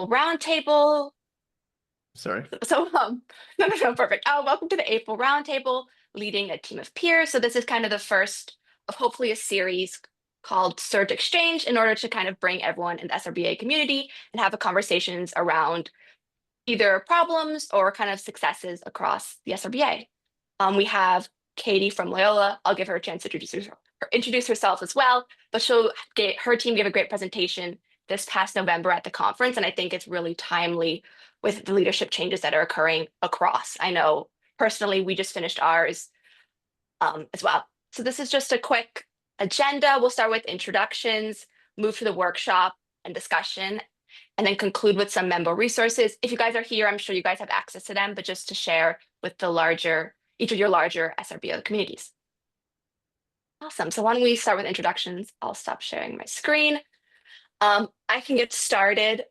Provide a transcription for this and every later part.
roundtable. Sorry. So, no, perfect. Welcome to the April roundtable, leading a team of peers. So this is kind of the first of hopefully a series called Surge Exchange in order to kind of bring everyone in the SRBA community and have a conversations around either problems or kind of successes across the SRBA. We have Katie from Loyola. I'll give her a chance to introduce herself as well, but her team gave a great presentation this past November at the conference, and I think it's really timely with the leadership changes that are occurring across. I know personally we just finished ours as well. So this is just a quick agenda. We'll start with introductions, move to the workshop and discussion, and then conclude with some member resources. If you guys are here, I'm sure you guys have access to them, but just to share with each of your larger SRBO communities. Awesome. So why don't we start with introductions? I'll stop sharing my screen. I can get started.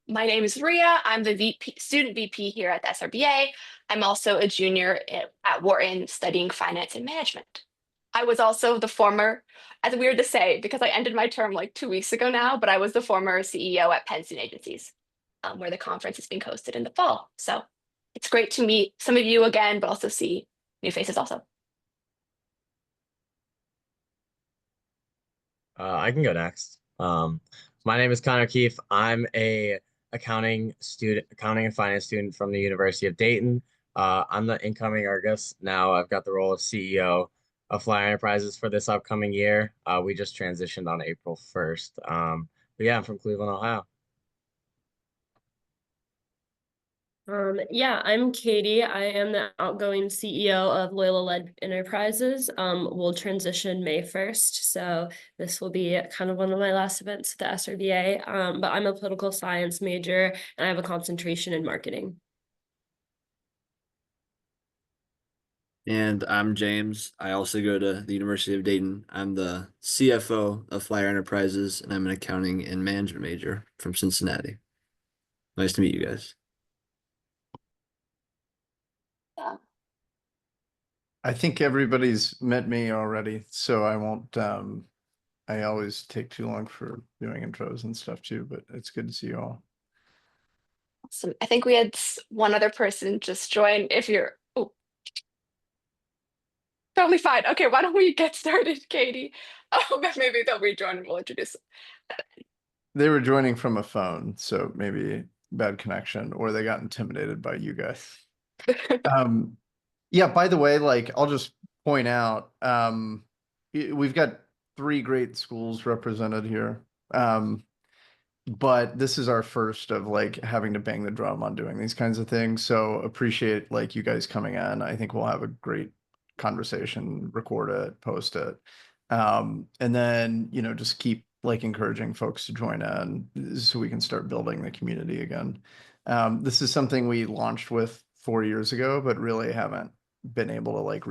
My name is Ria. I'm the student VP here at the SRBA. I'm also a junior at Wharton studying finance and management. I was also the former, as weird to say, because I ended my term like 2 weeks ago now, but I was the former CEO at Penn Student Agencies, where the conference is being hosted in the fall. So it's great to meet some of you again, but also see new faces also. I can go next. My name is Connor Keefe. I'm a accounting and finance student from the University of Dayton. I'm the incoming Argus. Now I've got the role of CEO of Flyer Enterprises for this upcoming year. We just transitioned on April 1st. But yeah, I'm from Cleveland, Ohio. Yeah, I'm Katie. I am the outgoing CEO of Loyola Enterprises. We'll transition May 1st, so this will be kind of one of my last events at the SRBA. But I'm a political science major, and I have a concentration in marketing. And I'm James. I also go to the University of Dayton. I'm the CFO of Flyer Enterprises, and I'm an accounting and management major from Cincinnati. Nice to meet you guys. I think everybody's met me already, so I won't, I always take too long for doing intros and stuff too, but it's good to see you all. Awesome. I think we had one other person just join. Totally fine. Okay, why don't we get started, Katie? Oh, maybe they'll rejoin and we'll introduce. They were joining from a phone, so maybe bad connection, or they got intimidated by you guys. Yeah, by the way, like I'll just point out, we've got 3 great schools represented here. But this is our first of like having to bang the drum on doing these kinds of things. So appreciate like you guys coming in. I think we'll have a great conversation, record it, post it. And then, just keep like encouraging folks to join in so we can start building the community again. This is something we launched with 4 years ago, but really haven't been able to like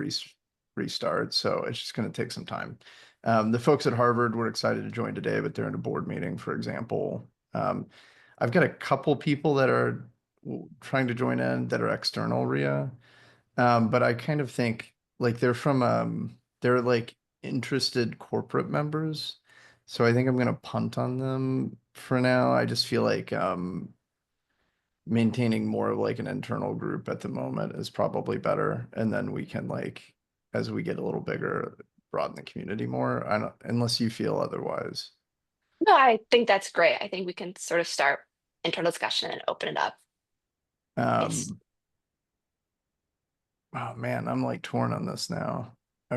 restart. So it's just going to take some time. The folks at Harvard were excited to join today, but they're in a board meeting, for example. I've got a couple people that are trying to join in that are external RIA. But I kind of think like they're like interested corporate members. So I think I'm going to punt on them for now. I just feel like maintaining more of like an internal group at the moment is probably better. And then we can like, as we get a little bigger, broaden the community more. Unless you feel otherwise. No, I think that's great. I think we can sort of start internal discussion and open it up. Nice. Oh man, I'm like torn on this now. I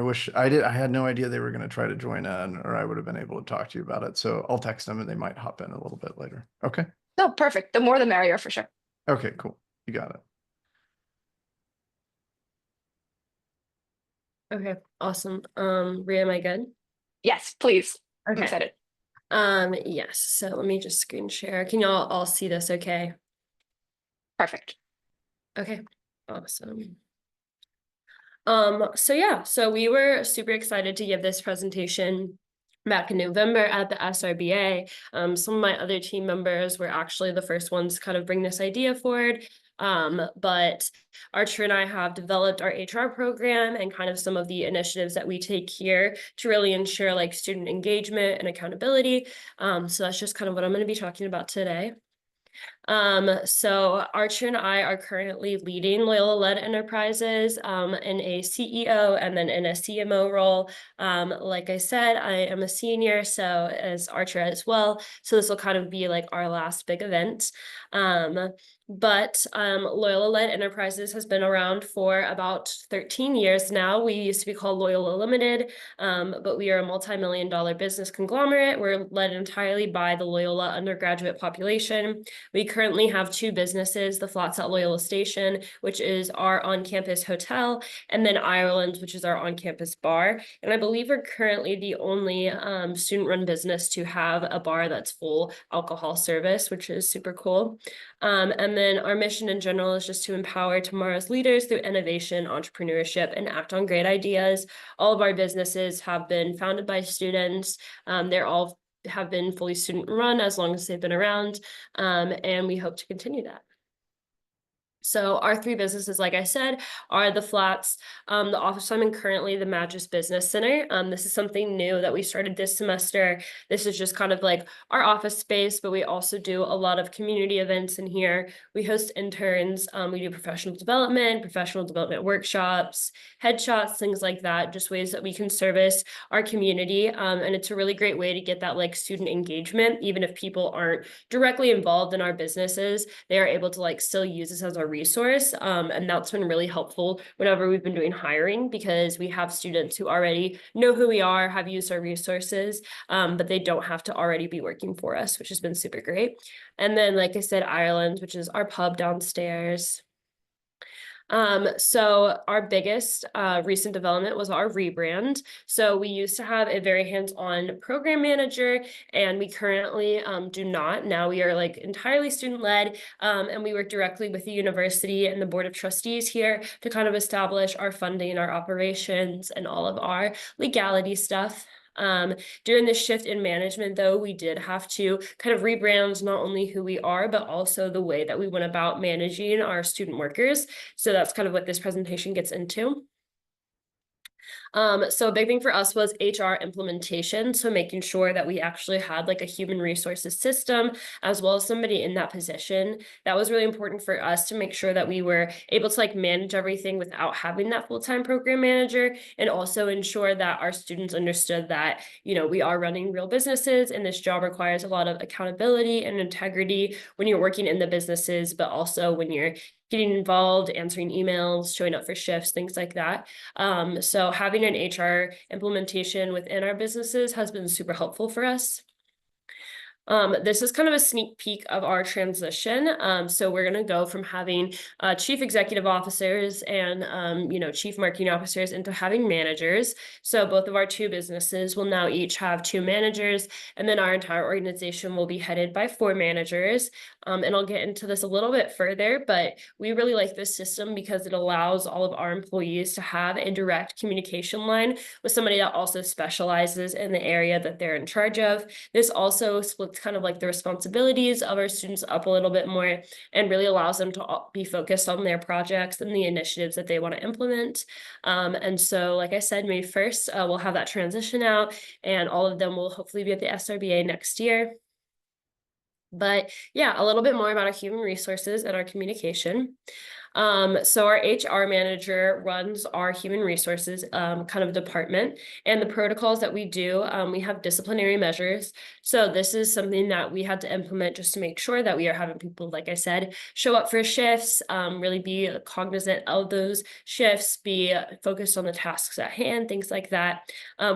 had no idea they were going to try to join in, or I would have been able to talk to you about it. So I'll text them and they might hop in a little bit later. Okay. No, perfect. The more the merrier for sure. Okay, cool. You got it. Okay, awesome. Ria, am I good? Yes, please. Okay. I'm excited. Yes. So let me just screen share. Can y'all all see this okay? Perfect. Okay, awesome. So we were super excited to give this presentation back in November at the SRBA. Some of my other team members were actually the first ones to kind of bring this idea forward. But Archer and I have developed our HR program and kind of some of the initiatives that we take here to really ensure like student engagement and accountability. So that's just kind of what I'm going to be talking about today. So Archer and I are currently leading Loyola-led enterprises in a CEO and then in a CMO role. Like I said, I am a senior, so as Archer as well. So this will kind of be like our last big event. But Loyola-led enterprises has been around for about 13 years now. We used to be called Loyola Limited, but we are a multi-million-dollar business conglomerate. We're led entirely by the Loyola undergraduate population. We currently have two businesses, the Flats at Loyola Station, which is our on-campus hotel, and then Ireland, which is our on-campus bar. And I believe we're currently the only student-run business to have a bar that's full alcohol service, which is super cool. And then our mission in general is just to empower tomorrow's leaders through innovation, entrepreneurship, and act on great ideas. All of our businesses have been founded by students. They're all have been fully student run as long as they've been around, and we hope to continue that. So our three businesses, like I said, are the Flats, the office I'm in currently, the Magis Business Center. This is something new that we started this semester. This is just kind of like our office space, but we also do a lot of community events in here. We host interns, we do professional development workshops, headshots, things like that, just ways that we can service our community. And it's a really great way to get that like student engagement, even if people aren't directly involved in our businesses, they are able to like still use this as a resource. And that's been really helpful whenever we've been doing hiring, because we have students who already know who we are, have used our resources, but they don't have to already be working for us, which has been super great. And then, like I said, Ireland, which is our pub downstairs. So our biggest recent development was our rebrand. So we used to have a very hands-on program manager, and we currently do not. Now we are like entirely student-led, and we work directly with the university and the board of trustees here to kind of establish our funding, our operations, and all of our legality stuff. During this shift in management, though, we did have to kind of rebrand not only who we are, but also the way that we went about managing our student workers. So that's kind of what this presentation gets into. So a big thing for us was HR implementation. So making sure that we actually had like a human resources system, as well as somebody in that position. That was really important for us to make sure that we were able to like manage everything without having that full-time program manager, and also ensure that our students understood that, you know, we are running real businesses and this job requires a lot of accountability and integrity when you're working in the businesses, but also when you're getting involved, answering emails, showing up for shifts, things like that. So having an HR implementation within our businesses has been super helpful for us. This is kind of a sneak peek of our transition. So we're going to go from having chief executive officers and chief marketing officers into having managers. So both of our two businesses will now each have two managers, and then our entire organization will be headed by 4 managers. And I'll get into this a little bit further, but we really like this system because it allows all of our employees to have a direct communication line with somebody that also specializes in the area that they're in charge of. This also splits kind of like the responsibilities of our students up a little bit more, and really allows them to be focused on their projects and the initiatives that they want to implement. And so, like I said, May 1st, we'll have that transition out, and all of them will hopefully be at the SRBA next year. But yeah, a little bit more about our human resources and our communication. So our HR manager runs our human resources kind of department, and the protocols that we do, we have disciplinary measures. So this is something that we had to implement just to make sure that we are having people, like I said, show up for shifts, really be cognizant of those shifts, be focused on the tasks at hand, things like that.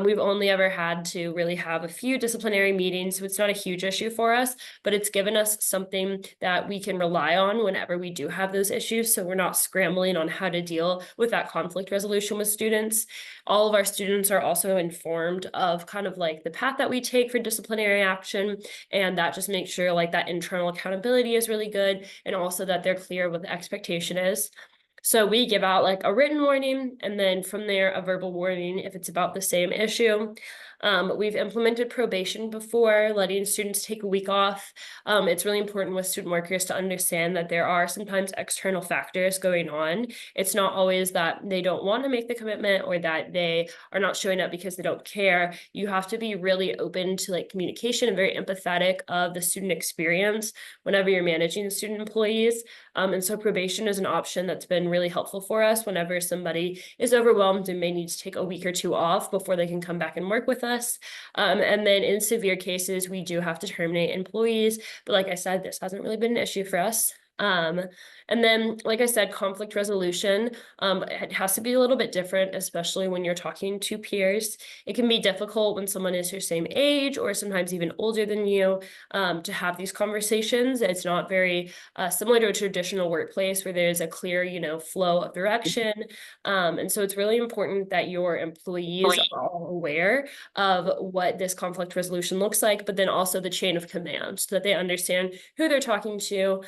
We've only ever had to really have a few disciplinary meetings, so it's not a huge issue for us, but it's given us something that we can rely on whenever we do have those issues. So we're not scrambling on how to deal with that conflict resolution with students. All of our students are also informed of kind of like the path that we take for disciplinary action, and that just makes sure like that internal accountability is really good, and also that they're clear what the expectation is. So we give out like a written warning, and then from there a verbal warning if it's about the same issue. We've implemented probation before, letting students take a week off. It's really important with student workers to understand that there are sometimes external factors going on. It's not always that they don't want to make the commitment or that they are not showing up because they don't care. You have to be really open to like communication and very empathetic of the student experience whenever you're managing the student employees. And so probation is an option that's been really helpful for us whenever somebody is overwhelmed and may need to take a week or two off before they can come back and work with us. And then in severe cases, we do have to terminate employees. But like I said, this hasn't really been an issue for us. And then, like I said, conflict resolution, it has to be a little bit different, especially when you're talking to peers. It can be difficult when someone is your same age or sometimes even older than you, to have these conversations. It's not very similar to a traditional workplace where there's a clear, flow of direction. And so it's really important that your employees are all aware of what this conflict resolution looks like, but then also the chain of command so that they understand who they're talking to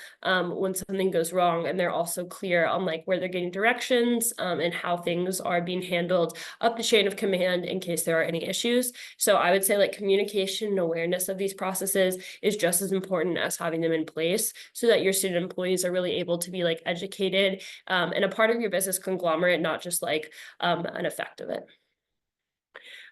when something goes wrong, and they're also clear on like where they're getting directions and how things are being handled up the chain of command in case there are any issues. So I would say like communication and awareness of these processes is just as important as having them in place so that your student employees are really able to be like educated and a part of your business conglomerate, not just like an effect of it.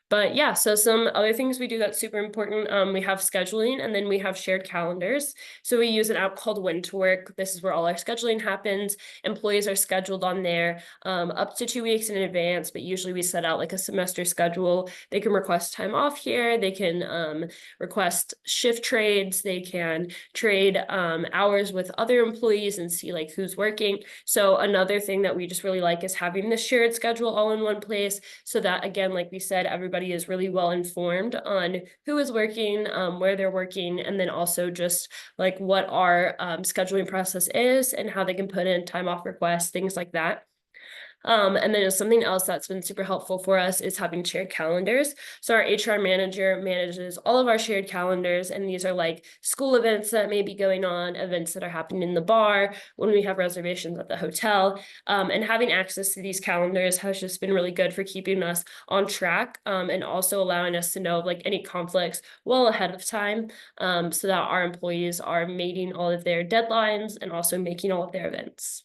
But yeah, so some other things we do that's super important. We have scheduling and then we have shared calendars. So we use an app called Work. This is where all our scheduling happens. Employees are scheduled on there up to 2 weeks in advance, but usually we set out like a semester schedule. They can request time off here. They can request shift trades. They can trade hours with other employees and see like who's working. So another thing that we just really like is having this shared schedule all in one place so that, again, like we said, everybody is really well informed on who is working, where they're working, and then also just like what our scheduling process is and how they can put in time off requests, things like that. And then something else that's been super helpful for us is having shared calendars. So our HR manager manages all of our shared calendars, and these are like school events that may be going on, events that are happening in the bar, when we have reservations at the hotel. And having access to these calendars has just been really good for keeping us on track and also allowing us to know like any conflicts well ahead of time so that our employees are meeting all of their deadlines and also making all of their events.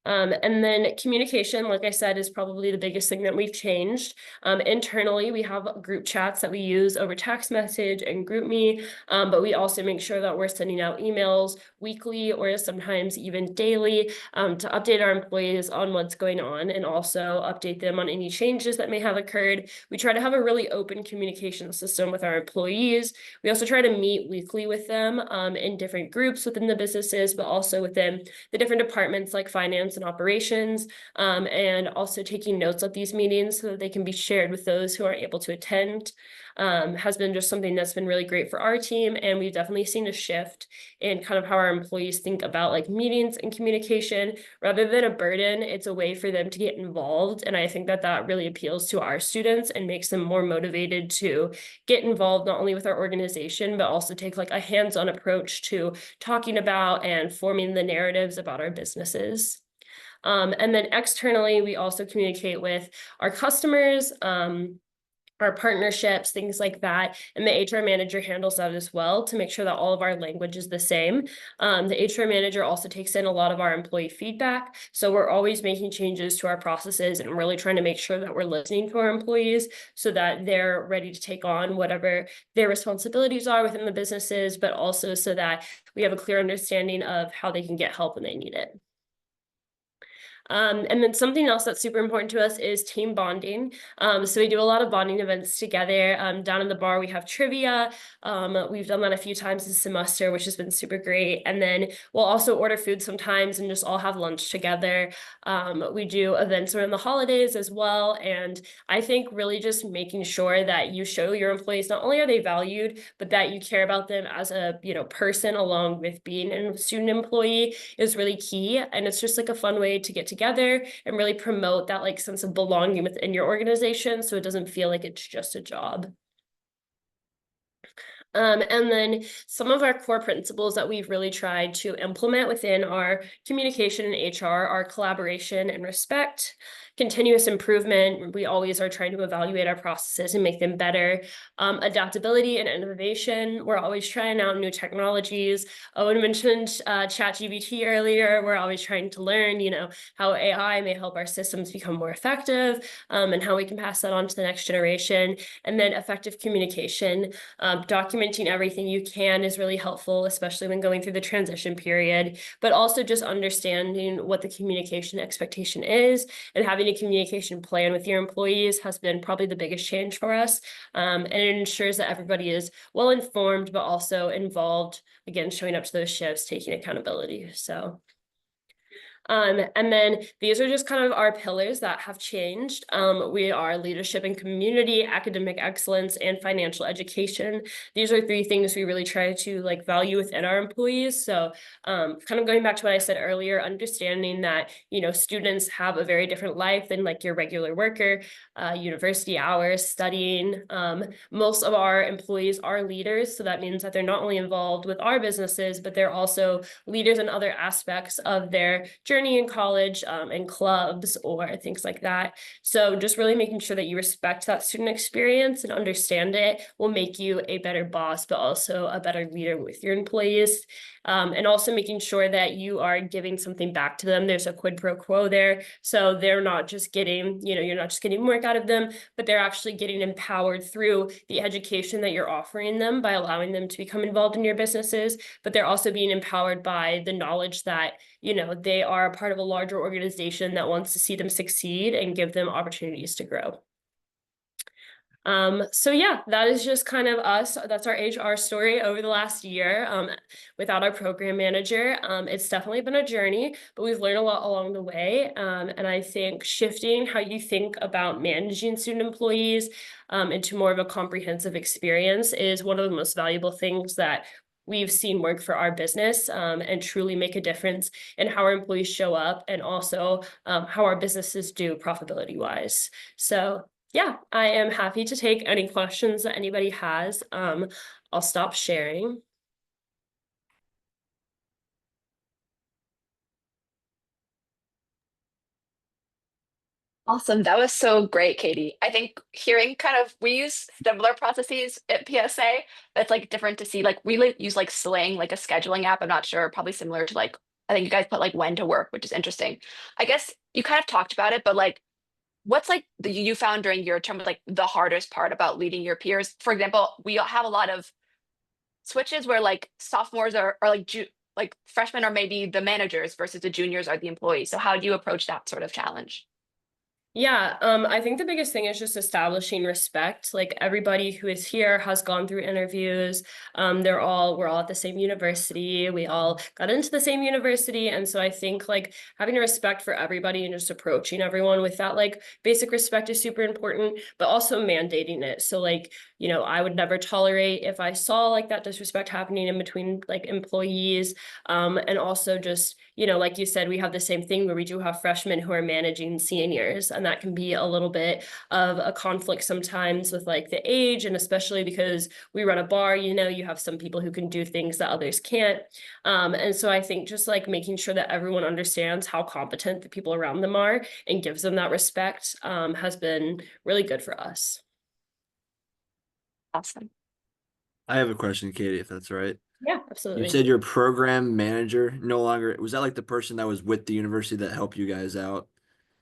And then communication, like I said, is probably the biggest thing that we've changed. Internally, we have group chats that we use over text message and GroupMe, but we also make sure that we're sending out emails weekly or sometimes even daily to update our employees on what's going on and also update them on any changes that may have occurred. We try to have a really open communication system with our employees. We also try to meet weekly with them in different groups within the businesses, but also within the different departments like finance and operations, and also taking notes of these meetings so that they can be shared with those who aren't able to attend. Has been just something that's been really great for our team, and we've definitely seen a shift in kind of how our employees think about like meetings and communication. Rather than a burden, it's a way for them to get involved, and I think that that really appeals to our students and makes them more motivated to get involved not only with our organization but also take like a hands-on approach to talking about and forming the narratives about our businesses. And then externally, we also communicate with our customers, our partnerships, things like that. And the HR manager handles that as well to make sure that all of our language is the same. The HR manager also takes in a lot of our employee feedback. So we're always making changes to our processes and really trying to make sure that we're listening to our employees so that they're ready to take on whatever their responsibilities are within the businesses, but also so that we have a clear understanding of how they can get help when they need it. And then something else that's super important to us is team bonding. So we do a lot of bonding events together. Down in the bar, we have trivia. We've done that a few times this semester, which has been super great. And then we'll also order food sometimes and just all have lunch together. We do events around the holidays as well. And I think really just making sure that you show your employees not only are they valued, but that you care about them as a person along with being a student employee is really key. And it's just like a fun way to get together and really promote that like sense of belonging within your organization so it doesn't feel like it's just a job. And then some of our core principles that we've really tried to implement within our communication and HR are collaboration and respect, continuous improvement. We always are trying to evaluate our processes and make them better. Adaptability and innovation. We're always trying out new technologies. Owen mentioned ChatGPT earlier. We're always trying to learn, how AI may help our systems become more effective, and how we can pass that on to the next generation. And then effective communication. Documenting everything you can is really helpful, especially when going through the transition period, but also just understanding what the communication expectation is and having a communication plan with your employees has been probably the biggest change for us. And it ensures that everybody is well informed, but also involved, again, showing up to those shifts, taking accountability. So and then these are just kind of our pillars that have changed. We are leadership and community, academic excellence, and financial education. These are 3 things we really try to value within our employees. So kind of going back to what I said earlier, understanding that, students have a very different life than your regular worker, university hours, studying. Most of our employees are leaders. So that means that they're not only involved with our businesses, but they're also leaders in other aspects of their journey in college, and clubs or things like that. So just really making sure that you respect that student experience and understand it will make you a better boss, but also a better leader with your employees. And also making sure that you are giving something back to them. There's a quid pro quo there. So they're not just getting, you're not just getting work out of them, but they're actually getting empowered through the education that you're offering them by allowing them to become involved in your businesses. But they're also being empowered by the knowledge that, they are a part of a larger organization that wants to see them succeed and give them opportunities to grow. So yeah, that is just kind of us. That's our HR story over the last year. Without our program manager, it's definitely been a journey, but we've learned a lot along the way. And I think shifting how you think about managing student employees, into more of a comprehensive experience is one of the most valuable things that we've seen work for our business, and truly make a difference in how our employees show up and also how our businesses do profitability wise. So yeah, I am happy to take any questions that anybody has. I'll stop sharing. Awesome. That was so great, Katie. I think hearing we use similar processes at PSA, but it's different to see we use Sling, a scheduling app. I'm not sure, probably similar to I think you guys put when to work, which is interesting. I guess you kind of talked about it, but what's you found during your term the hardest part about leading your peers? For example, we all have a lot of switches where sophomores are freshmen are maybe the managers versus the juniors are the employees. So how do you approach that sort of challenge? Yeah, I think the biggest thing is just establishing respect. Everybody who is here has gone through interviews. We're all at the same university. We all got into the same university. And so I think having a respect for everybody and just approaching everyone with that basic respect is super important, but also mandating it. So I would never tolerate if I saw that disrespect happening in between employees. And also just, like you said, we have the same thing where we do have freshmen who are managing seniors. And that can be a little bit of a conflict sometimes with the age, and especially because we run a bar, you have some people who can do things that others can't. And so I think just making sure that everyone understands how competent the people around them are and gives them that respect, has been really good for us. Awesome. I have a question, Katie, if that's all right. Yeah, absolutely. You said your program manager no longer, was that the person that was with the university that helped you guys out?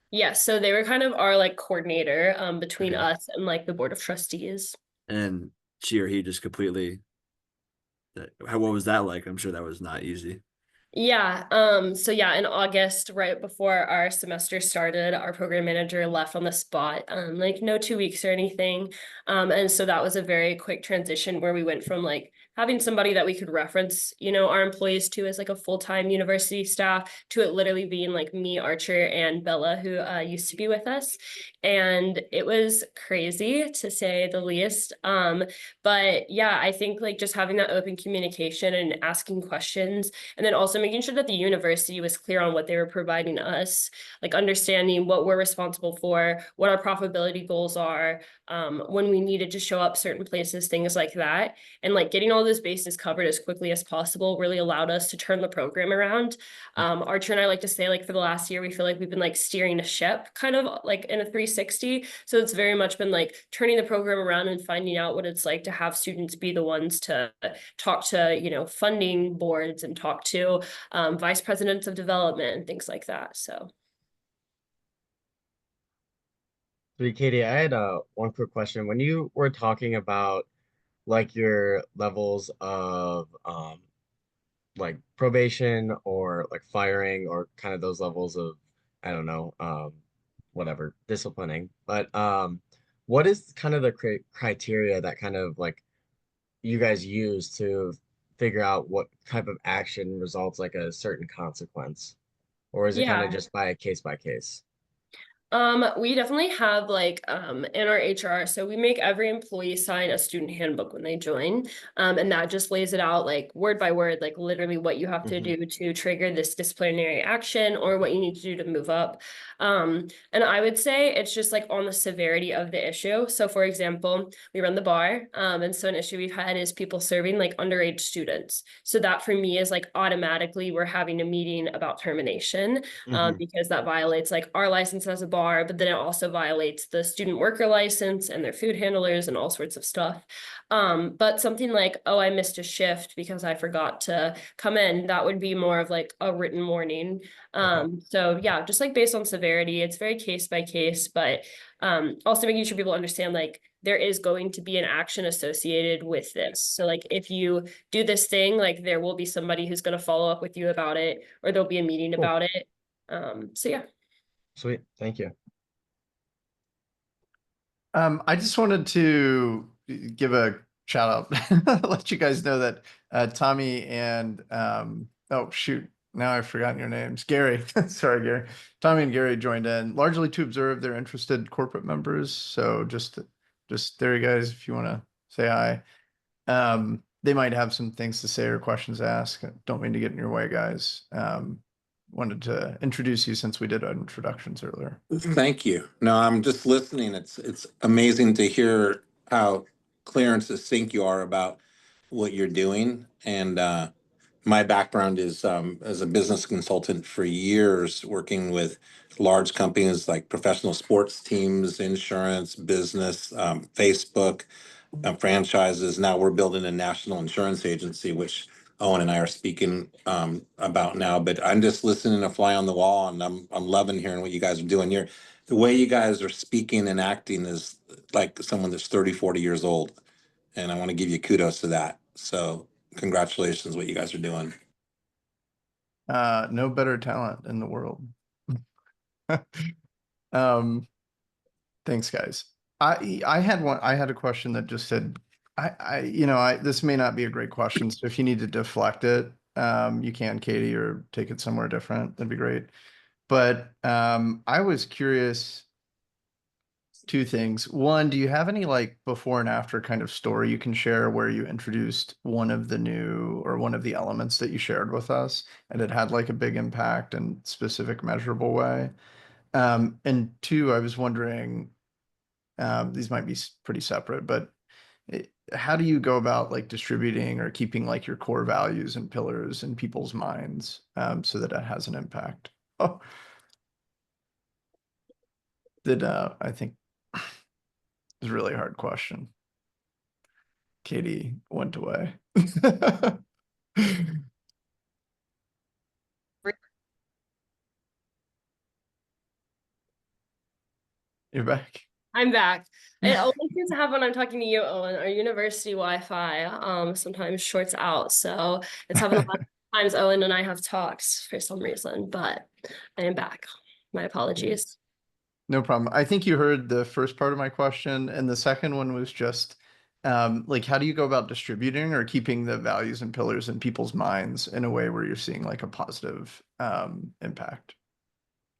Yeah, so they were kind of our coordinator between Okay. us and the board of trustees. And she or he just completely, what was that like? I'm sure that was not easy. Yeah, so yeah, in August, right before our semester started, our program manager left on the spot, no 2 weeks or anything. And so that was a very quick transition where we went from having somebody that we could reference, our employees to as a full-time university staff to it literally being me, Archer, and Bella, who used to be with us. And it was crazy to say the least. But yeah, I think just having that open communication and asking questions, and then also making sure that the university was clear on what they were providing us, understanding what we're responsible for, what our profitability goals are, when we needed to show up certain places, things like that. And getting all those bases covered as quickly as possible really allowed us to turn the program around. Archer and I like to say, like, for the last year, we feel like we've been like steering a ship kind of like in a 360. So it's very much been like turning the program around and finding out what it's like to have students be the ones to talk to, you know, funding boards and talk to vice presidents of development and things like that. So. So, Katie, I had one quick question. When you were talking about like your levels of like probation or like firing or kind of those levels of, I don't know, whatever, disciplining. But what is kind of the criteria that kind of like you guys use to figure out what type of action results like a certain consequence? Or is it kind of Yeah. just by case by case? We definitely have like in our HR, so we make every employee sign a student handbook when they join. And that just lays it out like word by word, like literally what you have to do to trigger this disciplinary action or what you need to do to move up. And I would say it's just like on the severity of the issue. So for example, we run the bar. And so an issue we've had is people serving like underage students. So that for me is like automatically we're having a meeting about termination because that violates like our license as a bar, but then it also violates the student worker license and their food handlers and all sorts of stuff. But something like, oh, I missed a shift because I forgot to come in, that would be more of like a written warning. So yeah, just like based on severity, it's very case by case, but also making sure people understand like there is going to be an action associated with this. So like if you do this thing, like there will be somebody who's going to follow up with you about it, or there'll be a meeting Cool. about it. So yeah. Sweet. Thank you. I just wanted to give a shout out, let you guys know that Tommy and oh shoot, now I've forgotten your names. Gary, sorry, Gary. Tommy and Gary joined in largely to observe their interested corporate members. So just there you guys, if you want to say hi. They might have some things to say or questions to ask. Don't mean to get in your way, guys. Wanted to introduce you since we did introductions earlier. Thank you. No, I'm just listening. It's amazing to hear how clear and succinct you are about what you're doing. And my background is as a business consultant for years, working with large companies like professional sports teams, insurance, business, Facebook, franchises. Now we're building a national insurance agency, which Owen and I are speaking about now. But I'm just listening to fly on the wall, and I'm loving hearing what you guys are doing. The way you guys are speaking and acting is like someone that's 30, 40 years old, and I want to give you kudos to that. So congratulations, what you guys are doing. No better talent in the world. um, thanks, guys. I had a question that just said, this may not be a great question, so if you need to deflect it, you can, Katie, or take it somewhere different. That'd be great. But I was curious, two things. One, do you have any like before and after kind of story you can share where you introduced one of the elements that you shared with us and it had like a big impact and specific measurable way? And two, I was wondering, these might be pretty separate, but how do you go about like distributing or keeping like your core values and pillars in people's minds so that it has an impact? Oh, I think is a really hard question. Katie went away. You're back. I'm back. It always seems to happen when I'm talking to you, Owen. Our university Wi-Fi sometimes shorts out. So it's happened a lot of times Owen and I have talks for some reason, but I am back. My apologies. No problem. I think you heard the first part of my question, and the second one was just like, how do you go about distributing or keeping the values and pillars in people's minds in a way where you're seeing like a positive impact?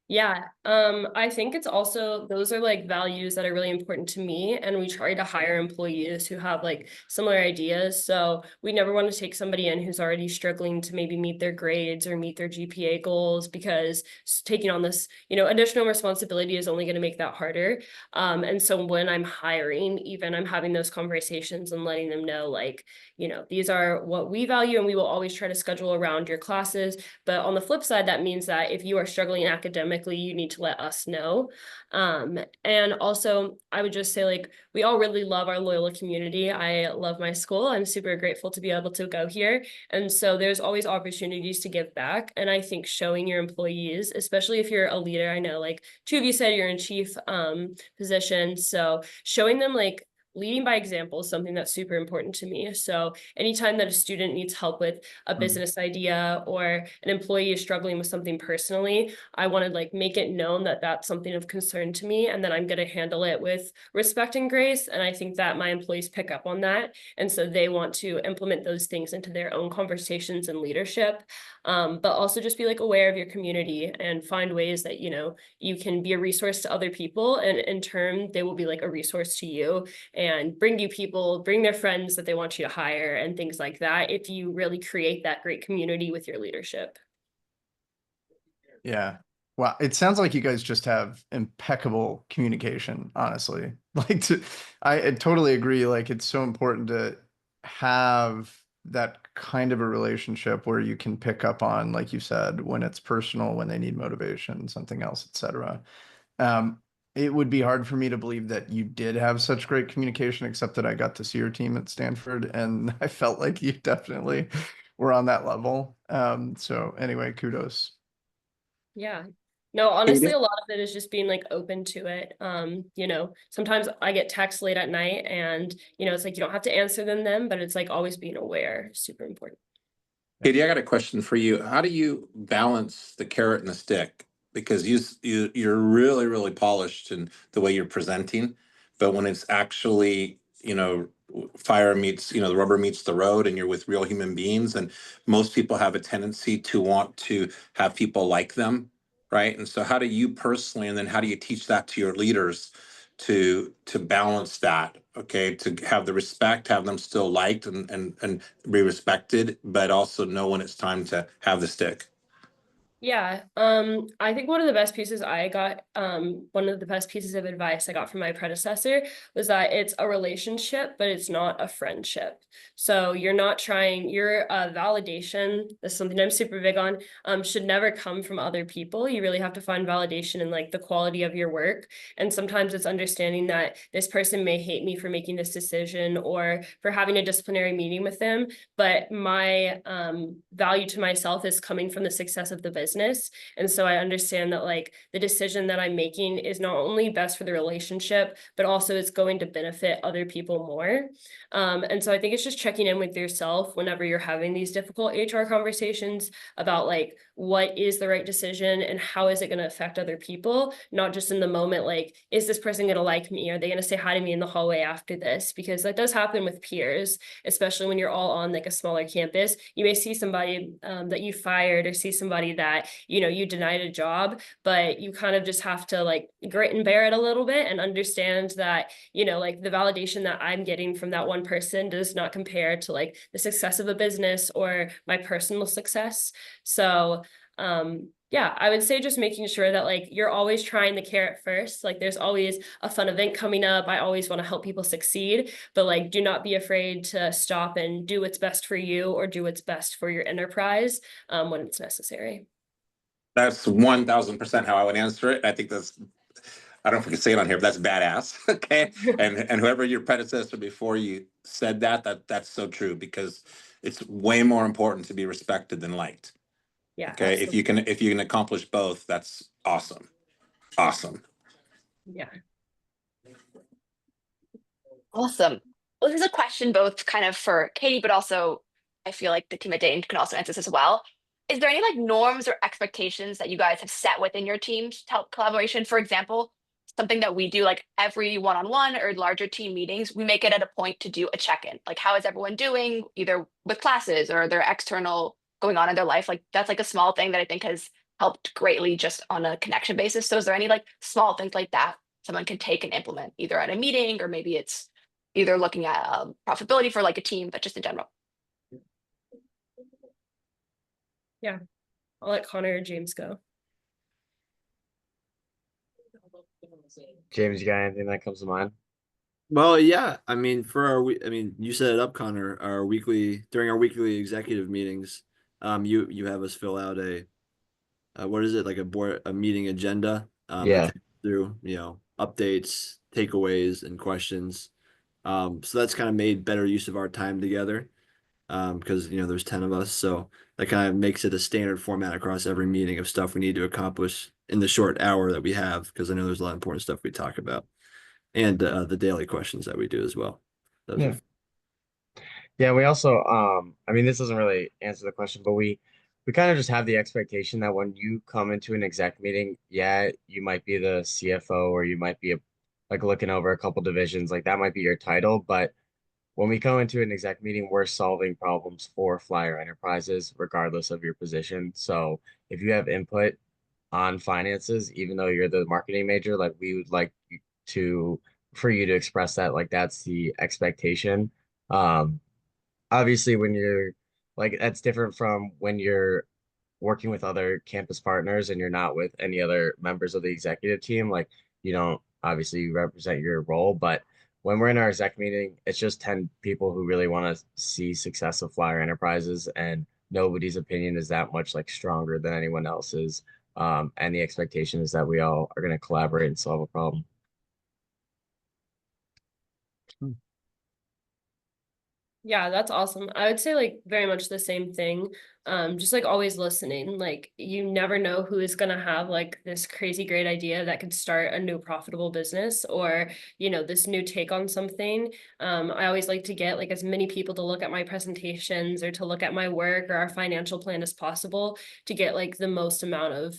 Yeah, I think it's also those are like values that are really important to me, and we try to hire employees who have like similar ideas. So we never want to take somebody in who's already struggling to maybe meet their grades or meet their GPA goals, because taking on this, additional responsibility is only going to make that harder. And so when I'm hiring, even I'm having those conversations and letting them know, like, these are what we value, and we will always try to schedule around your classes. But on the flip side, that means that if you are struggling academically, you need to let us know. And also, I would just say, like, we all really love our Loyola community. I love my school. I'm super grateful to be able to go here. And so there's always opportunities to give back. And I think showing your employees, especially if you're a leader, I know like two of you said you're in chief position. So showing them like leading by example is something that's super important to me. So anytime that a student needs help with a business idea, or an employee is struggling with something personally, I want to like make it known that that's something of concern to me, and then I'm going to handle it with respect and grace. And I think that my employees pick up on that. And so they want to implement those things into their own conversations and leadership. But also just be like aware of your community and find ways that, you can be a resource to other people. And in turn, they will be like a resource to you and bring you people, bring their friends that they want you to hire and things like that, if you really create that great community with your leadership. Yeah. Wow. It sounds like you guys just have impeccable communication, honestly. I totally agree. Like, it's so important to have that kind of a relationship where you can pick up on, like you said, when it's personal, when they need motivation, something else, etc. Um, it would be hard for me to believe that you did have such great communication, except that I got to see your team at Stanford, and I felt like you definitely were on that level. So anyway, kudos. Yeah. No, honestly, a lot of it is just being like open to it. Sometimes I get texts late at night, and it's like you don't have to answer them then, but it's like always being aware, super important. Katie, I got a question for you. How do you balance the carrot and the stick? Because you're really, really polished in the way you're presenting, but when it's actually, fire meets, the rubber meets the road and you're with real human beings, and most people have a tendency to want to have people like them, right? And so how do you personally, and then how do you teach that to your leaders to balance that, okay, to have the respect, have them still liked and be respected, but also know when it's time to have the stick. Yeah, I think one of the best pieces I got, one of the best pieces of advice I got from my predecessor was that it's a relationship, but it's not a friendship. So you're not trying, your validation, this is something I'm super big on, should never come from other people. You really have to find validation in like the quality of your work. And sometimes it's understanding that this person may hate me for making this decision or for having a disciplinary meeting with them, but my value to myself is coming from the success of the business. And so I understand that like the decision that I'm making is not only best for the relationship, but also it's going to benefit other people more. And so I think it's just checking in with yourself whenever you're having these difficult HR conversations about like what is the right decision and how is it going to affect other people, not just in the moment, like, is this person going to like me? Are they going to say hi to me in the hallway after this? Because that does happen with peers, especially when you're all on like a smaller campus. You may see somebody that you fired, or see somebody that, you denied a job, but you kind of just have to like grit and bear it a little bit and understand that, like the validation that I'm getting from that one person does not compare to like the success of a business or my personal success. So yeah, I would say just making sure that like you're always trying the carrot first. Like there's always a fun event coming up. I always want to help people succeed, but like do not be afraid to stop and do what's best for you or do what's best for your enterprise when it's necessary. That's 1000% how I would answer it. I think that's, I don't know if we can say it on here, but that's badass. Okay. And whoever your predecessor before you said that's so true, because it's way more important to be respected than liked. Yeah, Okay. absolutely. If you can accomplish both, that's awesome. Awesome. Yeah. Awesome. Well, this is a question both kind of for Katie, but also I feel like the team at Dayton can also answer this as well. Is there any like norms or expectations that you guys have set within your teams to help collaboration? For example, something that we do like every one-on-one or larger team meetings, we make it at a point to do a check-in. Like, how is everyone doing, either with classes or their external going on in their life? Like, that's like a small thing that I think has helped greatly just on a connection basis. So is there any like small things like that someone can take and implement either at a meeting, or maybe it's either looking at profitability for like a team, but just in general? Yeah, I'll let Connor or James go. James, you got anything that comes to mind? Well, yeah. I mean, I mean, you set it up, Connor. During our weekly executive meetings, you have us fill out what is it, like a meeting agenda, that Yeah. takes through, updates, takeaways, and questions. So that's kind of made better use of our time together. Because there's 10 of us, so that kind of makes it a standard format across every meeting of stuff we need to accomplish in the short hour that we have. Because I know there's a lot of important stuff we talk about, and the daily questions that we do as well. Those Yeah. are Yeah, we also I mean this doesn't really answer the question, but we kind of just have the expectation that when you come into an exec meeting, yeah, you might be the CFO or you might be like looking over a couple divisions, like that might be your title, but when we go into an exec meeting, we're solving problems for Flyer Enterprises, regardless of your position. So if you have input on finances, even though you're the marketing major, like we would like to for you to express that, like that's the expectation. Um, Obviously when you're like that's different from when you're working with other campus partners and you're not with any other members of the executive team. Like you don't obviously represent your role, but when we're in our exec meeting, it's just 10 people who really want to see success of Flyer Enterprises, and nobody's opinion is that much like stronger than anyone else's. And the expectation is that we all are going to collaborate and solve a problem. Yeah, that's awesome. I would say like very much the same thing. Just like always listening. Like you never know who is gonna have like this crazy great idea that could start a new profitable business, or this new take on something. I always like to get like as many people to look at my presentations or to look at my work or our financial plan as possible to get like the most amount of,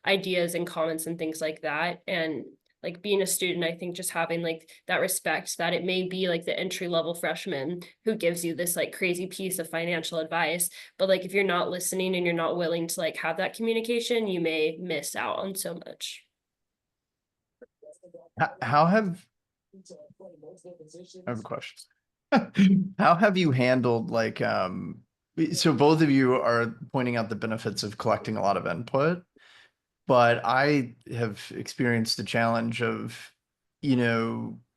ideas and comments and things like that. And like being a student, I think just having like that respect that it may be like the entry level freshman who gives you this like crazy piece of financial advice, but like if you're not listening and you're not willing to like have that communication, you may miss out on so much. How have I have a question. How have you handled like so both of you are pointing out the benefits of collecting a lot of input, but I have experienced the challenge of,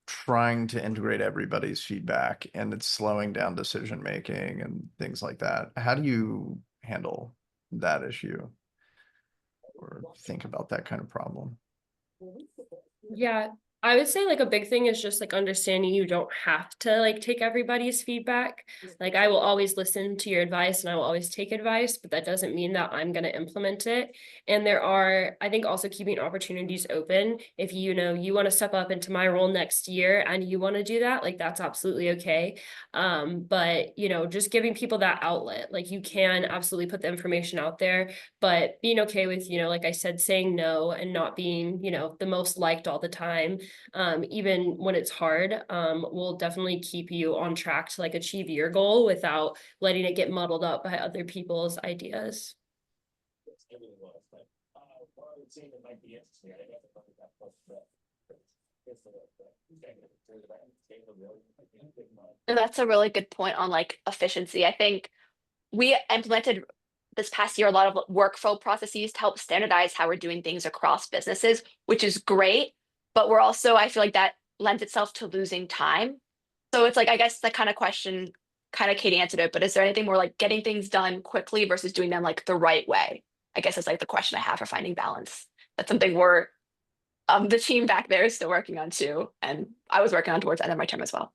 trying to integrate everybody's feedback, and it's slowing down decision making and things like that. How do you handle that issue or think about that kind of problem? Yeah, I would say like a big thing is just like understanding you don't have to like take everybody's feedback. Like I will always listen to your advice and I will always take advice, but that doesn't mean that I'm going to implement it. And there are, I think, also keeping opportunities open. If you want to step up into my role next year and you want to do that, like that's absolutely okay. But just giving people that outlet, like you can absolutely put the information out there, but being okay with, like I said, saying no and not being, the most liked all the time, even when it's hard, will definitely keep you on track to like achieve your goal without letting it get muddled up by other people's ideas. And that's a really good point on like efficiency. I think we implemented this past year a lot of workflow processes to help standardize how we're doing things across businesses, which is great. But we're also, I feel like that lends itself to losing time. So it's like, I guess the kind of question, kind of Katie answered it, but is there anything more like getting things done quickly versus doing them like the right way? I guess it's like the question I have for finding balance. That's something we're the team back there is still working on too. And I was working on towards the end of my term as well.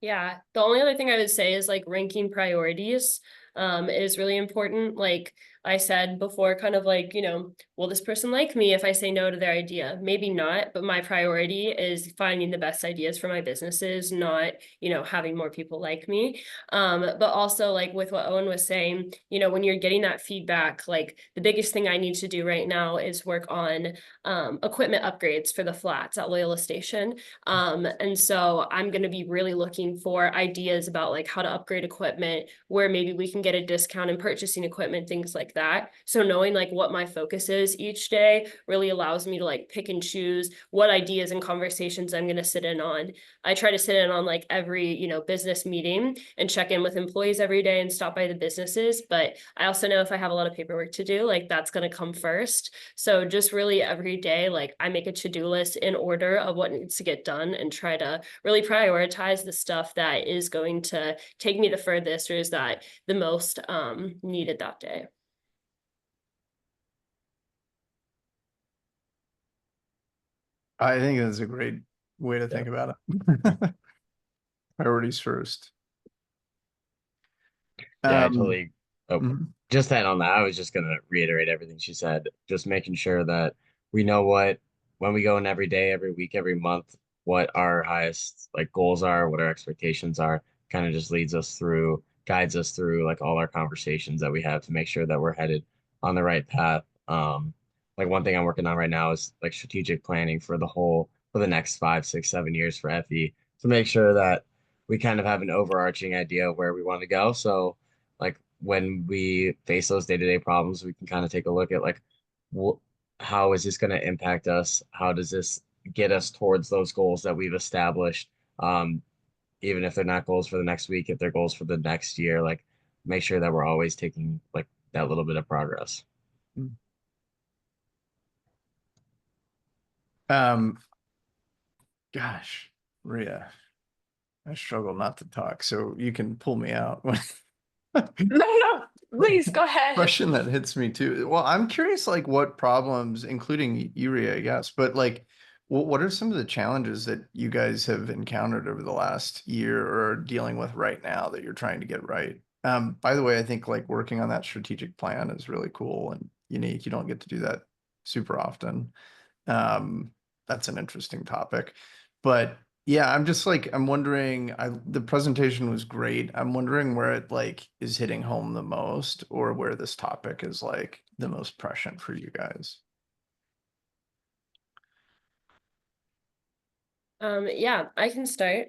Yeah, the only other thing I would say is like ranking priorities is really important. Like I said before, kind of like, will this person like me if I say no to their idea? Maybe not, but my priority is finding the best ideas for my businesses, not, having more people like me. But also like with what Owen was saying, when you're getting that feedback, like the biggest thing I need to do right now is work on equipment upgrades for the flats at Loyola Station. And so I'm going to be really looking for ideas about like how to upgrade equipment, where maybe we can get a discount in purchasing equipment, things like like that. So knowing like what my focus is each day really allows me to like pick and choose what ideas and conversations I'm going to sit in on. I try to sit in on like every, business meeting and check in with employees every day and stop by the businesses. But I also know if I have a lot of paperwork to do, like that's going to come first. So just really every day, like I make a to-do list in order of what needs to get done and try to really prioritize the stuff that is going to take me the furthest or is that the most needed that day. I think that's a great way to think about it. Priorities first. Yeah, I totally. Oh, mhm. just that on that, I was just gonna reiterate everything she said. Just making sure that we know what when we go in every day, every week, every month, what our highest like goals are, what our expectations are. Kind of just leads us through, guides us through like all our conversations that we have to make sure that we're headed on the right path. Like one thing I'm working on right now is like strategic planning for the next 5, 6, 7 years for FE to make sure that we kind of have an overarching idea of where we want to go. So like when we face those day-to-day problems, we can kind of take a look at like wh how is this going to impact us? How does this get us towards those goals that we've established? Even if they're not goals for the next week, if they're goals for the next year, like make sure that we're always taking like that little bit of progress. Um, gosh, Rhea, I struggle not to talk, so you can pull me out. No, please go ahead. Question that hits me too. Well, I'm curious, like what problems, including Rhea, I guess, but like, what are some of the challenges that you guys have encountered over the last year or are dealing with right now that you're trying to get right? By the way, I think like working on that strategic plan is really cool and unique. You don't get to do that super often. That's an interesting topic. But yeah, I'm just like I'm wondering, the presentation was great. I'm wondering where it like is hitting home the most or where this topic is like the most prescient for you guys. Yeah, I can start.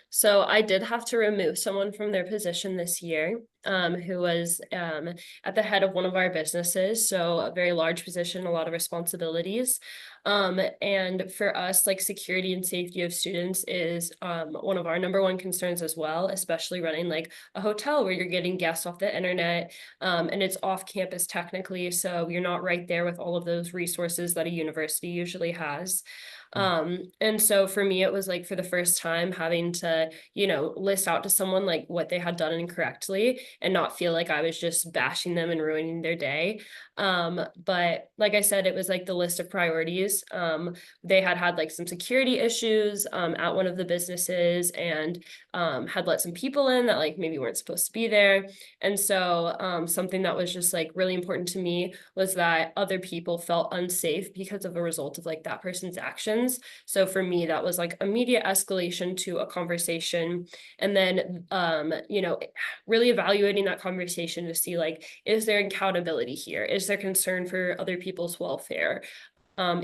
So I did have to remove someone from their position this year, who was at the head of one of our businesses. So a very large position, a lot of responsibilities. And for us, like security and safety of students is one of our number one concerns as well, especially running like a hotel where you're getting guests off the internet, and it's off campus technically, so you're not right there with all of those resources that a university usually has. And so for me, it was like for the first time having to, list out to someone like what they had done incorrectly and not feel like I was just bashing them and ruining their day. But like I said, it was like the list of priorities. They had like some security issues at one of the businesses and had let some people in that like maybe weren't supposed to be there. And so something that was just like really important to me was that other people felt unsafe because of a result of like that person's actions. So for me, that was like immediate escalation to a conversation. And then, really evaluating that conversation to see like, is there accountability here? Is there concern for other people's welfare?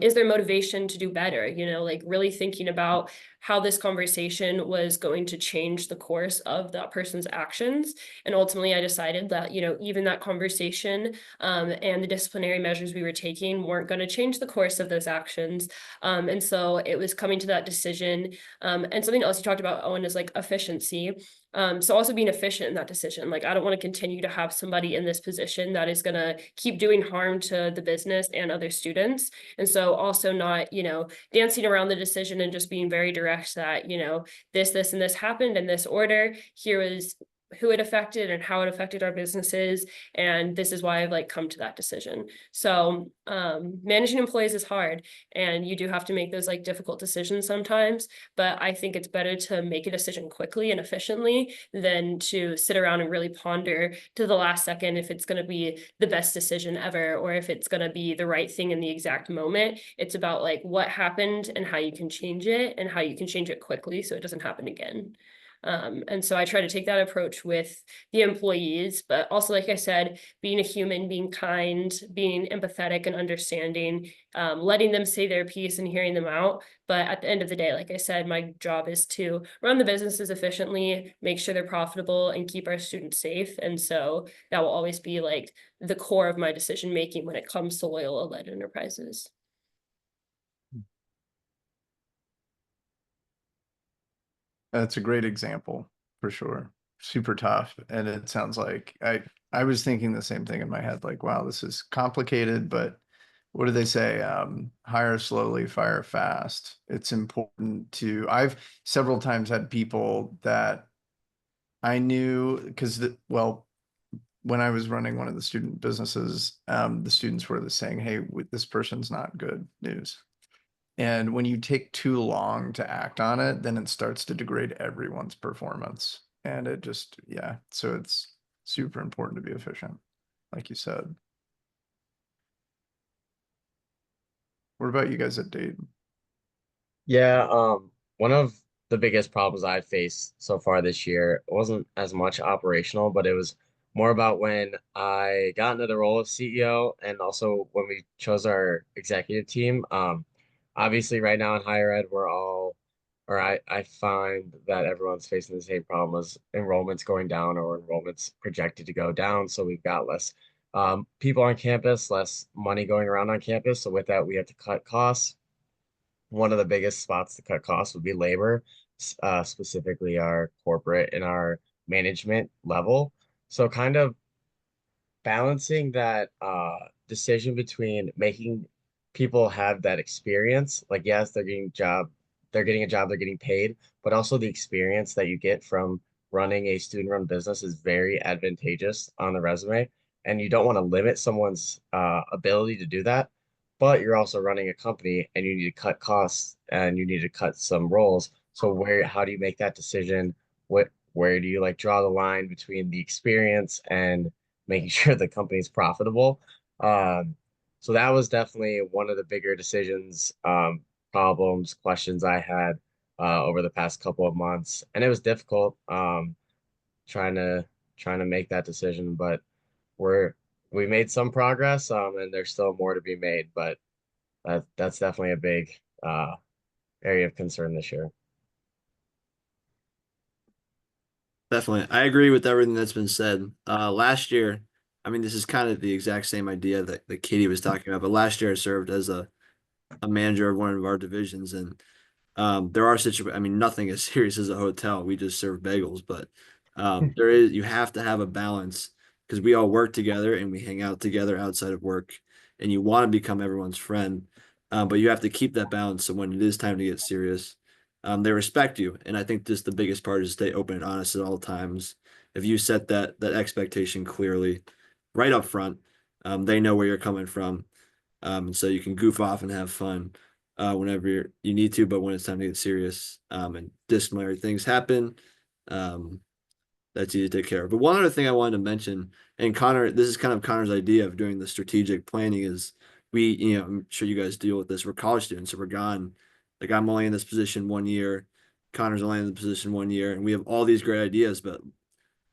Is there motivation to do better? Like really thinking about how this conversation was going to change the course of that person's actions. And ultimately, I decided that, even that conversation and the disciplinary measures we were taking weren't going to change the course of those actions. And so it was coming to that decision. And something else you talked about, Owen, is like efficiency. So also being efficient in that decision. Like, I don't want to continue to have somebody in this position that is going to keep doing harm to the business and other students. And so also not, dancing around the decision and just being very direct that, this, and this happened in this order. Here was who it affected and how it affected our businesses. And this is why I've like come to that decision. So managing employees is hard and you do have to make those like difficult decisions sometimes, but I think it's better to make a decision quickly and efficiently than to sit around and really ponder to the last second if it's going to be the best decision ever or if it's going to be the right thing in the exact moment. It's about like what happened and how you can change it and how you can change it quickly so it doesn't happen again. And so I try to take that approach with the employees, but also, like I said, being a human, being kind, being empathetic and understanding, letting them say their piece and hearing them out. But at the end of the day, like I said, my job is to run the businesses efficiently, make sure they're profitable, and keep our students safe. And so that will always be like the core of my decision making when it comes to Loyola-led enterprises. That's a great example for sure. Super tough. And it sounds like I was thinking the same thing in my head, like, wow, this is complicated, but what do they say? Hire slowly, fire fast. It's important to, I've several times had people that I knew because well, when I was running one of the student businesses, the students were saying, hey, this person's not good news. And when you take too long to act on it, then it starts to degrade everyone's performance. And it just, yeah. So it's super important to be efficient, like you said. What about you guys at Dayton? Yeah, one of the biggest problems I faced so far this year wasn't as much operational, but it was more about when I got into the role of CEO and also when we chose our executive team. Obviously right now in higher ed, we're all, or I find that everyone's facing the same problem as enrollments going down or enrollments projected to go down. So we've got less people on campus, less money going around on campus. So with that, we have to cut costs. One of the biggest spots to cut costs would be labor, specifically our corporate and our management level. So kind of balancing that decision between making people have that experience, like yes, they're getting a job, they're getting paid, but also the experience that you get from running a student-run business is very advantageous on the resume. And you don't want to limit someone's ability to do that, but you're also running a company and you need to cut costs and you need to cut some roles. So how do you make that decision? Where do you like draw the line between the experience and making sure the company's profitable? So that was definitely one of the bigger decisions, problems, questions I had over the past couple of months, and it was difficult trying to trying to make that decision, but we're we made some progress, and there's still more to be made, but that's definitely a big area of concern this year. Definitely. I agree with everything that's been said. Last year, I mean, this is kind of the exact same idea that Katie was talking about, but last year I served as a manager of one of our divisions, and there are situations, I mean, nothing as serious as a hotel. We just serve bagels, but you have to have a balance because we all work together and we hang out together outside of work, and you want to become everyone's friend. But you have to keep that balance. So when it is time to get serious, they respect you. And I think just the biggest part is stay open and honest at all times. If you set that expectation clearly right up front, they know where you're coming from. And so you can goof off and have fun whenever you need to, but when it's time to get serious, and disciplinary things happen, um, that's easy to take care of. But one other thing I wanted to mention, and Connor, this is kind of Connor's idea of doing the strategic planning is I'm sure you guys deal with this. We're college students, so we're gone. Like I'm only in this position 1 year, Connor's only in the position 1 year, and we have all these great ideas, but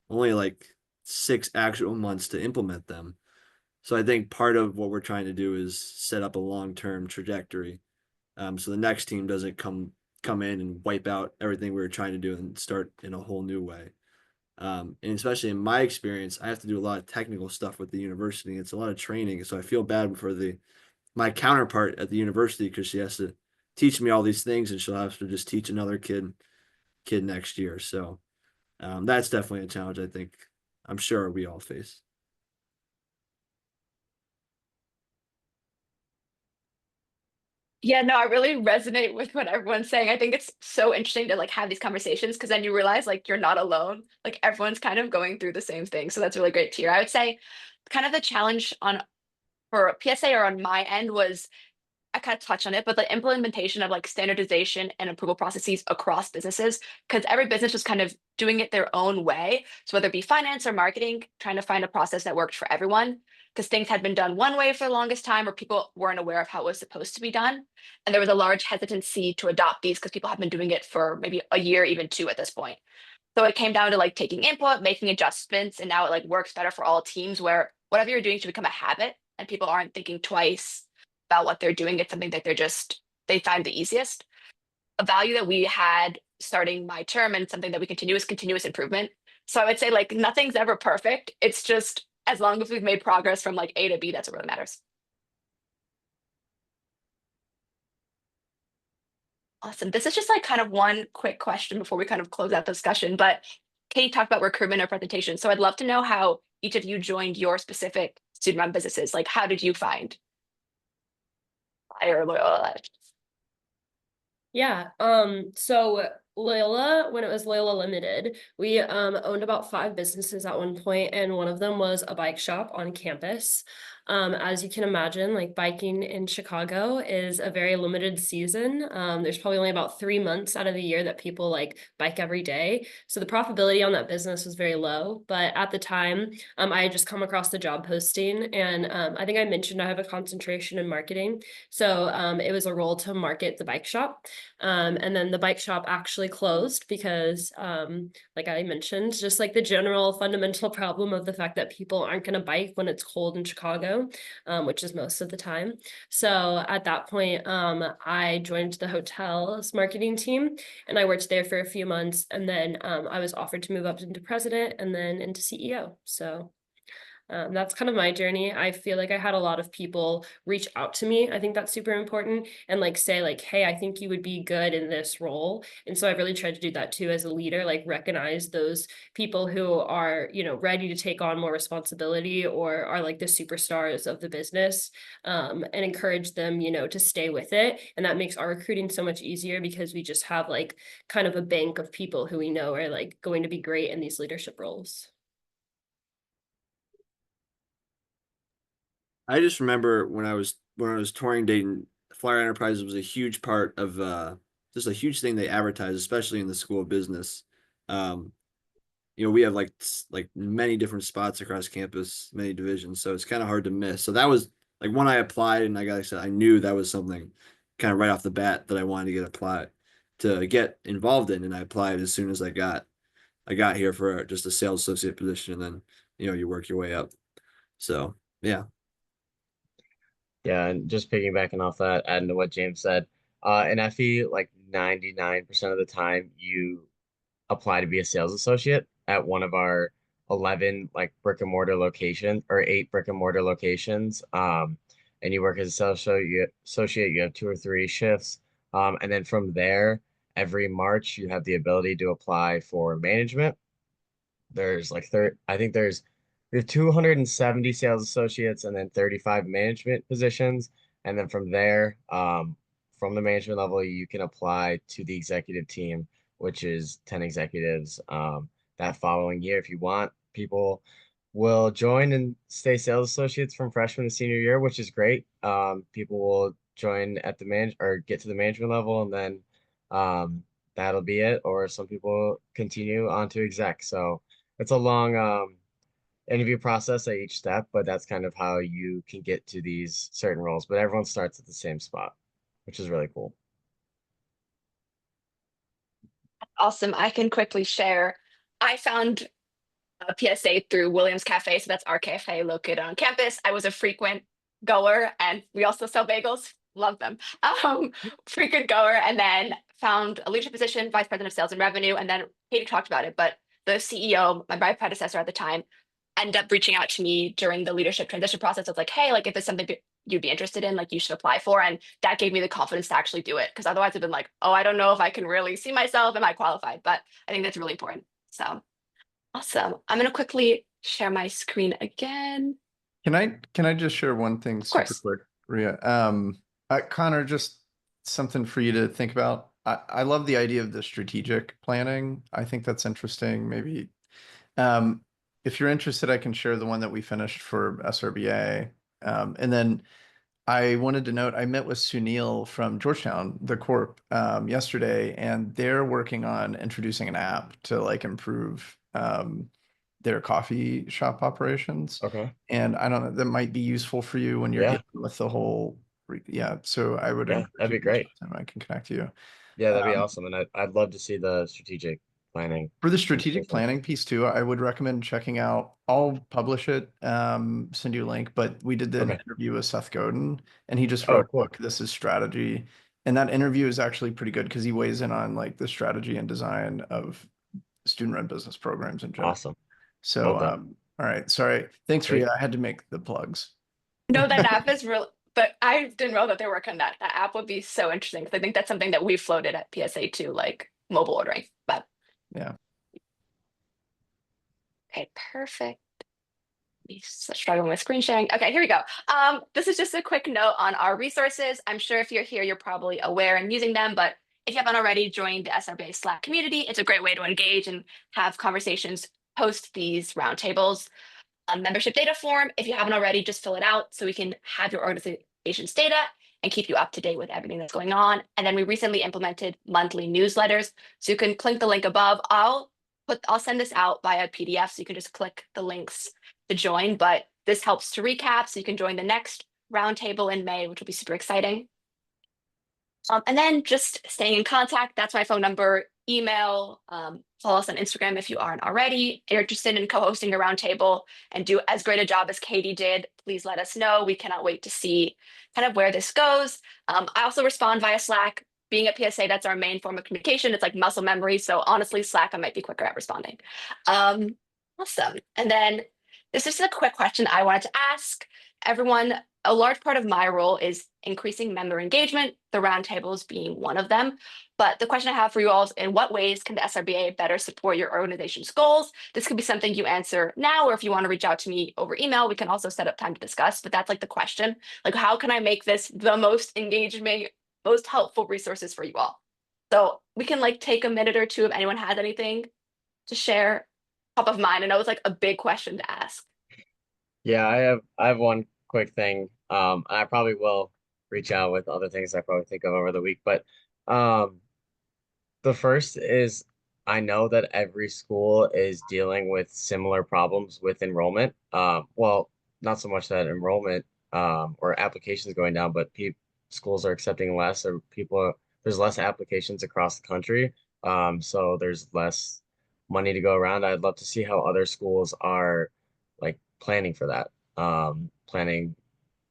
only like 6 actual months to implement them. So I think part of what we're trying to do is set up a long-term trajectory. So the next team doesn't come in and wipe out everything we were trying to do and start in a whole new way. And especially in my experience, I have to do a lot of technical stuff with the university. It's a lot of training. So I feel bad for my counterpart at the university because she has to teach me all these things and she'll have to just teach another kid next year. So that's definitely a challenge I think I'm sure we all face. Yeah, no, I really resonate with what everyone's saying. I think it's so interesting to like have these conversations because then you realize like you're not alone. Like everyone's kind of going through the same thing. So that's really great to hear. I would say kind of the challenge on for PSA or on my end was I kind of touched on it, but the implementation of like standardization and approval processes across businesses, because every business was kind of doing it their own way. So whether it be finance or marketing, trying to find a process that worked for everyone, because things had been done one way for the longest time, or people weren't aware of how it was supposed to be done. And there was a large hesitancy to adopt these because people have been doing it for maybe a year, even two at this point. So it came down to like taking input, making adjustments, and now it like works better for all teams where whatever you're doing should become a habit and people aren't thinking twice about what they're doing. It's something that they find the easiest. A value that we had starting my term and something that we continue is continuous improvement. So I would say like nothing's ever perfect. It's just as long as we've made progress from like A to B, that's what really matters. Awesome. This is just like kind of one quick question before we kind of close out the discussion, but Katie talked about recruitment or presentation. So I'd love to know how each of you joined your specific student-run businesses. Like how did you find Fire or Loyola? Yeah, so Loyola, when it was Loyola Limited, we owned about 5 businesses at one point, and one of them was a bike shop on campus. As you can imagine, like biking in Chicago is a very limited season. There's probably only about 3 months out of the year that people like bike every day. So the profitability on that business was very low. But at the time, I had just come across the job posting, and I think I mentioned I have a concentration in marketing. So it was a role to market the bike shop. And then the bike shop actually closed because, like I mentioned, just like the general fundamental problem of the fact that people aren't going to bike when it's cold in Chicago, which is most of the time. So at that point, I joined the hotel's marketing team and I worked there for a few months. And then I was offered to move up into president and then into CEO. So that's kind of my journey. I feel like I had a lot of people reach out to me. I think that's super important and like say like, hey, I think you would be good in this role. And so I really tried to do that too as a leader, like recognize those people who are, ready to take on more responsibility or are like the superstars of the business, and encourage them, to stay with it. And that makes our recruiting so much easier because we just have like kind of a bank of people who we know are like going to be great in these leadership roles. I just remember when I was touring Dayton, Flyer Enterprises was a huge part of just a huge thing they advertised, especially in the School of Business. Um, we have like many different spots across campus, many divisions, so it's kind of hard to miss. So that was like when I applied, and like I said, I knew that was something kind of right off the bat that I wanted to get involved in, and I applied as soon as I got here for just a sales associate position, and then you work your way up. So yeah. Yeah, and just piggybacking off that, adding to what James said, in FE, like 99% of the time, you apply to be a sales associate at one of our 11 like brick and mortar locations or 8 brick and mortar locations. And you work as a associate, you have 2 or 3 shifts. And then from there, every March, you have the ability to apply for management. There's like I think we have 270 sales associates and then 35 management positions. And then from there, from the management level, you can apply to the executive team, which is 10 executives. That following year, if you want, people will join and stay sales associates from freshman to senior year, which is great. People will join at the or get to the management level, and then that'll be it. Or some people continue on to exec. So it's a long interview process at each step, but that's kind of how you can get to these certain roles. But everyone starts at the same spot, which is really cool. Awesome. I can quickly share. I found a PSA through Williams Cafe. So that's our cafe located on campus. I was a frequent goer and we also sell bagels. Love them. Frequent goer and then found a leadership position, vice president of sales and revenue. And then Katie talked about it, but the CEO, my predecessor at the time, ended up reaching out to me during the leadership transition process. It's like, hey, like if it's something you'd be interested in, like you should apply for. And that gave me the confidence to actually do it. Because otherwise I've been like, oh, I don't know if I can really see myself. Am I qualified? But I think that's really important. So awesome. I'm going to quickly share my screen again. Can I just share one thing Of super course. quick, Ria? Connor, just something for you to think about. I love the idea of the strategic planning. I think that's interesting. Maybe if you're interested, I can share the one that we finished for SRBA. And then I wanted to note, I met with Sunil from Georgetown, the Corp, yesterday, and they're working on introducing an app to like improve their coffee shop operations. Okay. And I don't know, that might be useful for you when you're Yeah. dealing with the whole, yeah. So I would Yeah, encourage that'd you be to reach great. out to them. I can connect you. Yeah, that'd be awesome. And I'd love to see the strategic planning. For the strategic planning piece too, I would recommend checking out, I'll publish it, send you a link, but we did the Okay. interview with Seth Godin and he just Oh, wrote a cool. book, This is Strategy. And that interview is actually pretty good because he weighs in on like the strategy and design of student-run business programs in general. Awesome. So, Well done. all right, sorry. Thanks, Great. Rhea. I had to make the plugs. No, that app is real, but I didn't know that they were working on that. That app would be so interesting because I think that's something that we floated at PSA too, like mobile ordering. But Yeah. okay, perfect. Struggling with screen sharing. Okay, here we go. This is just a quick note on our resources. I'm sure if you're here, you're probably aware and using them, but if you haven't already joined the SRBA Slack community, it's a great way to engage and have conversations post these roundtables. Membership data form, if you haven't already, just fill it out so we can have your organization's data and keep you up to date with everything that's going on. And then we recently implemented monthly newsletters, so you can click the link above. I'll send this out via PDF, so you can just click the links to join. But this helps to recap, so you can join the next roundtable in May, which will be super exciting. And then just staying in contact. That's my phone number, email, follow us on Instagram if you aren't already. If you're interested in co-hosting a roundtable and do as great a job as Katie did, please let us know. We cannot wait to see kind of where this goes. I also respond via Slack. Being at PSA, that's our main form of communication. It's like muscle memory. So honestly, Slack, I might be quicker at responding. Awesome. And then this is a quick question I wanted to ask everyone. A large part of my role is increasing member engagement, the roundtables being one of them. But the question I have for you all is, in what ways can the SRBA better support your organization's goals? This could be something you answer now, or if you want to reach out to me over email, we can also set up time to discuss. But that's like the question, like, how can I make this the most engaging, most helpful resources for you all? So we can like take a minute or two if anyone has anything to share top of mind. I know it's like a big question to ask. Yeah, I have one quick thing. And I probably will reach out with other things I probably think of over the week. But um the first is, I know that every school is dealing with similar problems with enrollment. Well, not so much that enrollment or applications going down, but schools are accepting less, or there's less applications across the country. So there's less money to go around. I'd love to see how other schools are like planning for that. Planning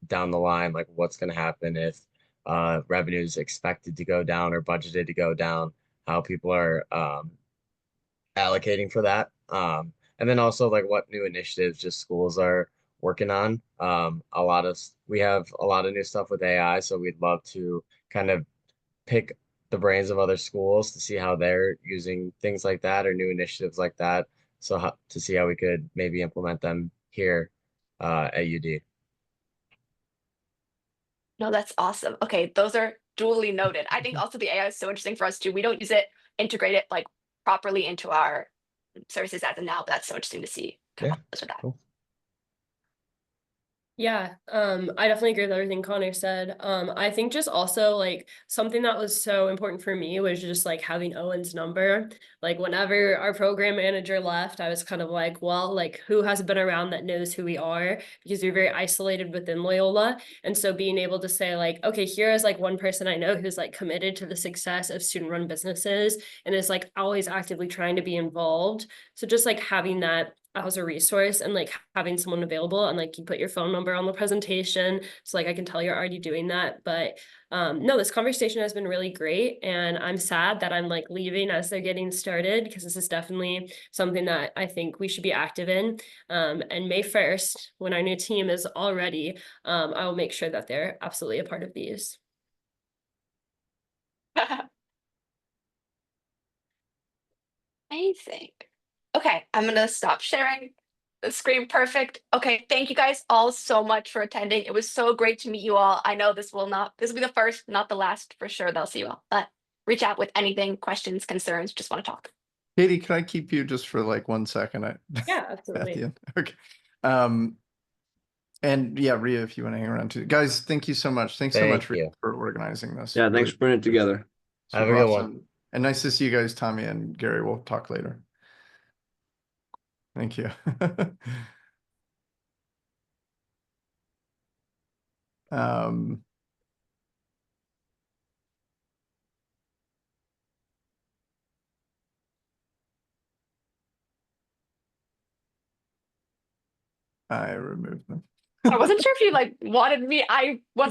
down the line, like what's going to happen if revenue is expected to go down or budgeted to go down, how people are allocating for that. And then also like what new initiatives just schools are working on. We have a lot of new stuff with AI, so we'd love to kind of pick the brains of other schools to see how they're using things like that or new initiatives like that. So to see how we could maybe implement them here at UD. No, that's awesome. Okay, those are duly noted. I think also the AI is so interesting for us too. We don't use it, integrate it like properly into our services as of now, but that's so interesting to see. Yeah, With that. cool. Yeah, I definitely agree with everything Connor said. I think just also like something that was so important for me was just like having Owen's number. Like whenever our program manager left, I was kind of like, well, like who has been around that knows who we are? Because we're very isolated within Loyola. And so being able to say like, okay, here is like one person I know who's like committed to the success of student-run businesses and is like always actively trying to be involved. So just like having that as a resource and like having someone available, and like you put your phone number on the presentation, so like I can tell you're already doing that. But no, this conversation has been really great, and I'm sad that I'm like leaving as they're getting started, because this is definitely something that I think we should be active in. And May 1st, when our new team is all ready, I will make sure that they're absolutely a part of these. Amazing. Okay, I'm gonna stop sharing the screen. Perfect. Okay, thank you guys all so much for attending. It was so great to meet you all. I know this will be the first, not the last for sure. They'll see you all. But reach out with anything, questions, concerns, just want to talk. Katie, can I keep you just for like 1 second? Yeah, At absolutely. the end. Okay. And yeah, Rhea, if you want to hang around too. Guys, thank you so much. Thanks so much Thank you. for organizing this. Yeah, thanks Really for putting it together. Have super a good one. awesome. And nice to see you guys, Tommy and Gary. We'll talk later. Thank you. Um, I removed them. I wasn't sure if you like wanted me. I wasn't